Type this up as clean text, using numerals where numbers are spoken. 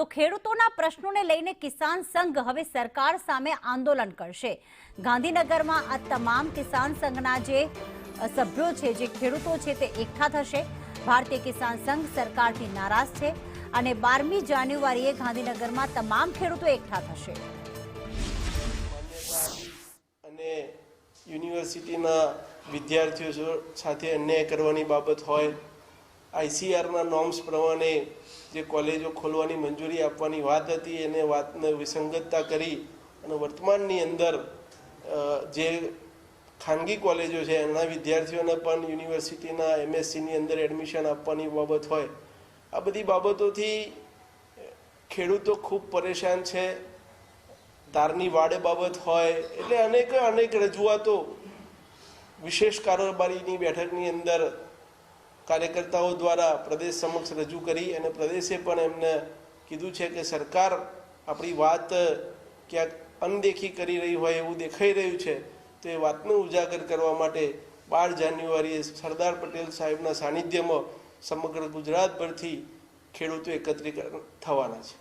તો ખેડૂતોના પ્રશ્નોને લઈને કિસાન સંઘ હવે સરકાર સામે આંદોલન કરશે। ગાંધીનગરમાં આ તમામ કિસાન સંઘના જે સભ્યો છે, જે ખેડૂતો છે, તે એકઠા થશે। ભારતીય કિસાન સંઘ સરકારથી નારાજ છે અને 12મી જાન્યુઆરીએ ગાંધીનગરમાં તમામ ખેડૂતો એકઠા થશે। અને યુનિવર્સિટીના વિદ્યાર્થીઓ સાથે અન્યાય કરવાની બાબત હોય, આઈસીઆરના નોર્મ્સ પ્રમાણે જે કોલેજો ખોલવાની મંજૂરી આપવાની વાત હતી એને વાતને વિસંગતતા કરી અને વર્તમાનની અંદર જે ખાનગી કોલેજો છે એના વિદ્યાર્થીઓને પણ યુનિવર્સિટીના એમએસસીની અંદર એડમિશન આપવાની બાબત હોય, આ બધી બાબતોથી ખેડૂતો ખૂબ પરેશાન છે। ધારની વાડે બાબત હોય, એટલે અનેક રજૂઆતો વિશેષ કારોબારીની બેઠકની અંદર કાર્યકર્તાઓ દ્વારા પ્રદેશ સમક્ષ રજૂ કરી અને પ્રદેશે પણ એમને કીધું છે કે સરકાર આપણી વાત ક્યાંક અનદેખી કરી રહી હોય એવું દેખાઈ રહ્યું છે, તો એ વાતને ઉજાગર કરવા માટે 12 જાન્યુઆરીએ સરદાર પટેલ સાહેબના સાનિધ્યમાં સમગ્ર ગુજરાતભરથી ખેડૂતો એકત્રીકરણ થવાના છે।